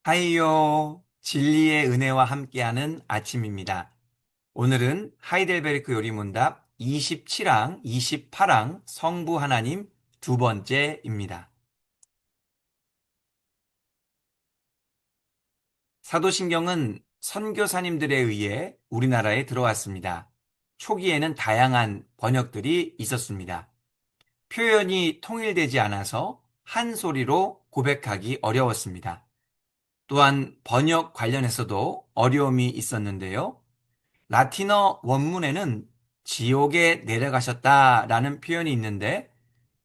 하이요. 진리의 은혜와 함께하는 아침입니다. 오늘은 하이델베르크 요리문답 27항, 28항 성부 하나님 두 번째입니다. 사도신경은 선교사님들에 의해 우리나라에 들어왔습니다. 초기에는 다양한 번역들이 있었습니다. 표현이 통일되지 않아서 한 소리로 고백하기 어려웠습니다. 또한 번역 관련해서도 어려움이 있었는데요. 라틴어 원문에는 지옥에 내려가셨다라는 표현이 있는데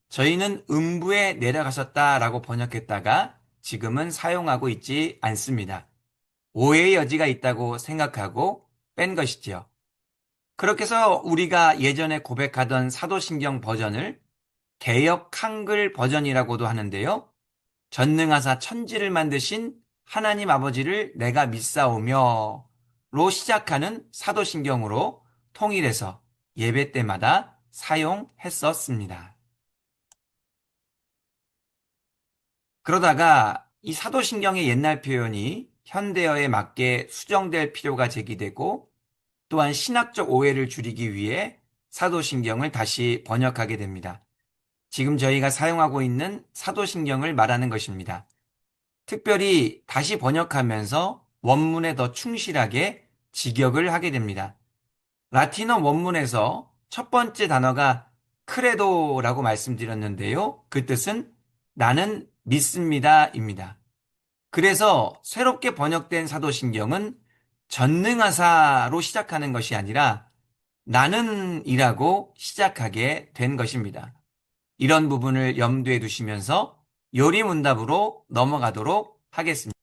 저희는 음부에 내려가셨다라고 번역했다가 지금은 사용하고 있지 않습니다. 오해의 여지가 있다고 생각하고 뺀 것이지요. 그렇게 해서 우리가 예전에 고백하던 사도신경 버전을 개역 한글 버전이라고도 하는데요. 전능하사 천지를 만드신 하나님 아버지를 내가 믿사오며 로 시작하는 사도신경으로 통일해서 예배 때마다 사용했었습니다. 그러다가 이 사도신경의 옛날 표현이 현대어에 맞게 수정될 필요가 제기되고 또한 신학적 오해를 줄이기 위해 사도신경을 다시 번역하게 됩니다. 지금 저희가 사용하고 있는 사도신경을 말하는 것입니다. 특별히 다시 번역하면서 원문에 더 충실하게 직역을 하게 됩니다. 라틴어 원문에서 첫 번째 단어가 크레도라고 말씀드렸는데요. 그 뜻은 나는 믿습니다입니다. 그래서 새롭게 번역된 사도신경은 전능하사로 시작하는 것이 아니라 나는이라고 시작하게 된 것입니다. 이런 부분을 염두에 두시면서 요리문답으로 넘어가도록 하겠습니다.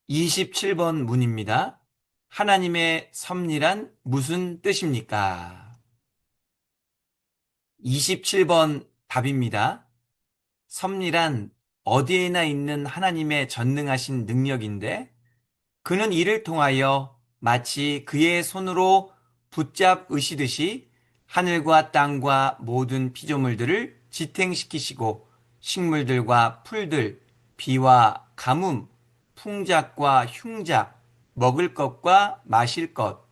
27번 문입니다. 하나님의 섭리란 무슨 뜻입니까? 27번 답입니다. 섭리란 어디에나 있는 하나님의 전능하신 능력인데 그는 이를 통하여 마치 그의 손으로 붙잡으시듯이 하늘과 땅과 모든 피조물들을 지탱시키시고 식물들과 풀들, 비와 가뭄, 풍작과 흉작, 먹을 것과 마실 것,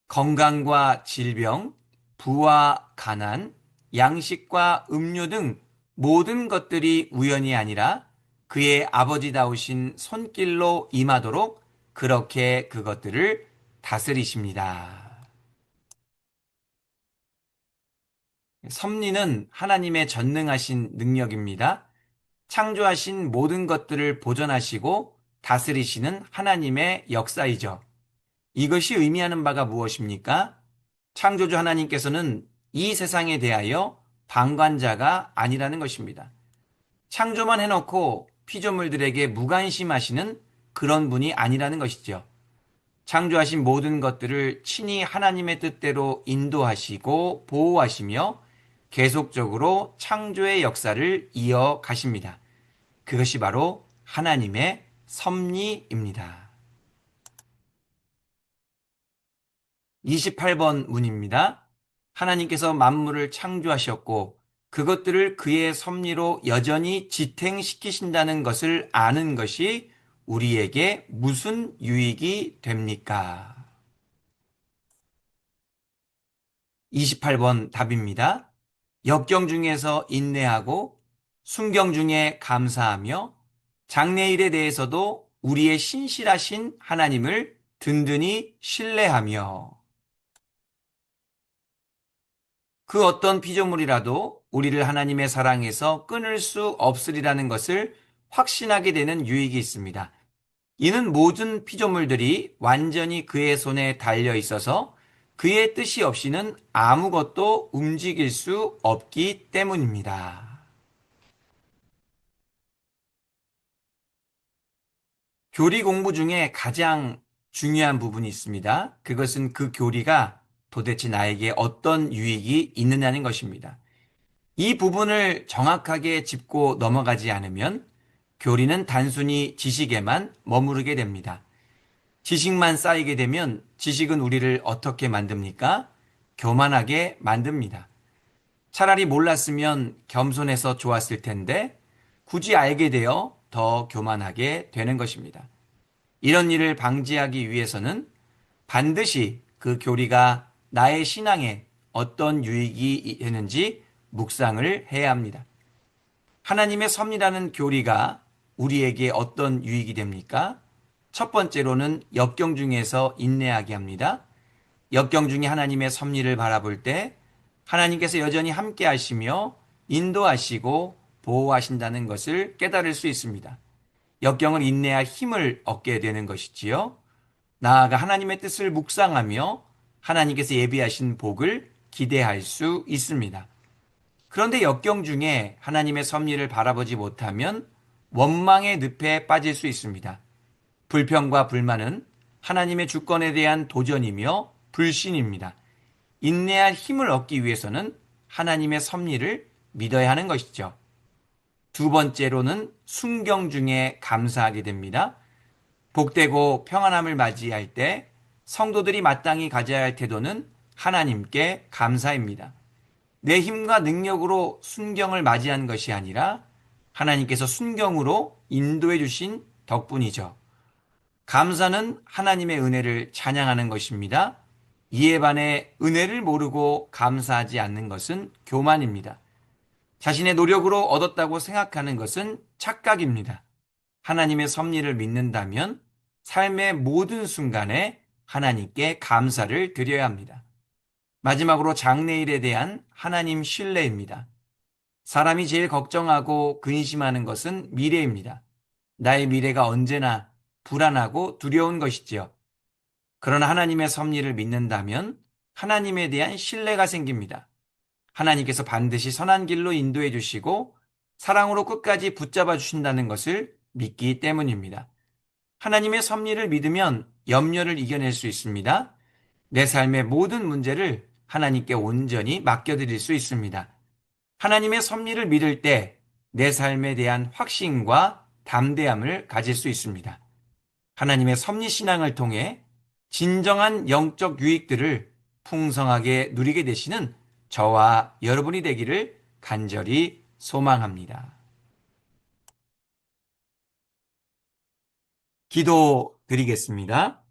건강과 질병, 부와 가난, 양식과 음료 등 모든 것들이 우연이 아니라 그의 아버지다우신 손길로 임하도록 그렇게 그것들을 다스리십니다. 섭리는 하나님의 전능하신 능력입니다. 창조하신 모든 것들을 보존하시고 다스리시는 하나님의 역사이죠. 이것이 의미하는 바가 무엇입니까? 창조주 하나님께서는 이 세상에 대하여 방관자가 아니라는 것입니다. 창조만 해놓고 피조물들에게 무관심하시는 그런 분이 아니라는 것이죠. 창조하신 모든 것들을 친히 하나님의 뜻대로 인도하시고 보호하시며 계속적으로 창조의 역사를 이어가십니다. 그것이 바로 하나님의 섭리입니다. 28번 문입니다. 하나님께서 만물을 창조하셨고 그것들을 그의 섭리로 여전히 지탱시키신다는 것을 아는 것이 우리에게 무슨 유익이 됩니까? 28번 답입니다. 역경 중에서 인내하고 순경 중에 감사하며 장래일에 대해서도 우리의 신실하신 하나님을 든든히 신뢰하며 그 어떤 피조물이라도 우리를 하나님의 사랑에서 끊을 수 없으리라는 것을 확신하게 되는 유익이 있습니다. 이는 모든 피조물들이 완전히 그의 손에 달려 있어서 그의 뜻이 없이는 아무것도 움직일 수 없기 때문입니다. 교리 공부 중에 가장 중요한 부분이 있습니다. 그것은 그 교리가 도대체 나에게 어떤 유익이 있느냐는 것입니다. 이 부분을 정확하게 짚고 넘어가지 않으면 교리는 단순히 지식에만 머무르게 됩니다. 지식만 쌓이게 되면 지식은 우리를 어떻게 만듭니까? 교만하게 만듭니다. 차라리 몰랐으면 겸손해서 좋았을 텐데 굳이 알게 되어 더 교만하게 되는 것입니다. 이런 일을 방지하기 위해서는 반드시 그 교리가 나의 신앙에 어떤 유익이 있는지 묵상을 해야 합니다. 하나님의 섭리라는 교리가 우리에게 어떤 유익이 됩니까? 첫 번째로는 역경 중에서 인내하게 합니다. 역경 중에 하나님의 섭리를 바라볼 때 하나님께서 여전히 함께 하시며 인도하시고 보호하신다는 것을 깨달을 수 있습니다. 역경을 인내할 힘을 얻게 되는 것이지요. 나아가 하나님의 뜻을 묵상하며 하나님께서 예비하신 복을 기대할 수 있습니다. 그런데 역경 중에 하나님의 섭리를 바라보지 못하면 원망의 늪에 빠질 수 있습니다. 불평과 불만은 하나님의 주권에 대한 도전이며 불신입니다. 인내할 힘을 얻기 위해서는 하나님의 섭리를 믿어야 하는 것이죠. 두 번째로는 순경 중에 감사하게 됩니다. 복되고 평안함을 맞이할 때 성도들이 마땅히 가져야 할 태도는 하나님께 감사입니다. 내 힘과 능력으로 순경을 맞이한 것이 아니라 하나님께서 순경으로 인도해 주신 덕분이죠. 감사는 하나님의 은혜를 찬양하는 것입니다. 이에 반해 은혜를 모르고 감사하지 않는 것은 교만입니다. 자신의 노력으로 얻었다고 생각하는 것은 착각입니다. 하나님의 섭리를 믿는다면 삶의 모든 순간에 하나님께 감사를 드려야 합니다. 마지막으로 장래일에 대한 하나님 신뢰입니다. 사람이 제일 걱정하고 근심하는 것은 미래입니다. 나의 미래가 언제나 불안하고 두려운 것이지요. 그러나 하나님의 섭리를 믿는다면 하나님에 대한 신뢰가 생깁니다. 하나님께서 반드시 선한 길로 인도해 주시고 사랑으로 끝까지 붙잡아 주신다는 것을 믿기 때문입니다. 하나님의 섭리를 믿으면 염려를 이겨낼 수 있습니다. 내 삶의 모든 문제를 하나님께 온전히 맡겨드릴 수 있습니다. 하나님의 섭리를 믿을 때 내 삶에 대한 확신과 담대함을 가질 수 있습니다. 하나님의 섭리 신앙을 통해 진정한 영적 유익들을 풍성하게 누리게 되시는 저와 여러분이 되기를 간절히 소망합니다. 기도 드리겠습니다.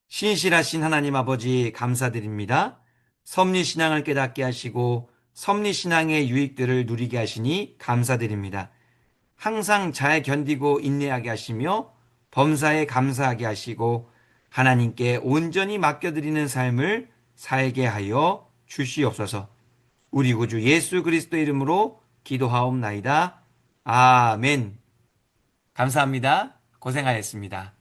신실하신 하나님 아버지 감사드립니다. 섭리신앙을 깨닫게 하시고 섭리신앙의 유익들을 누리게 하시니 감사드립니다. 항상 잘 견디고 인내하게 하시며 범사에 감사하게 하시고 하나님께 온전히 맡겨드리는 삶을 살게 하여 주시옵소서. 우리 구주 예수 그리스도 이름으로 기도하옵나이다. 아멘. 감사합니다. 고생하셨습니다.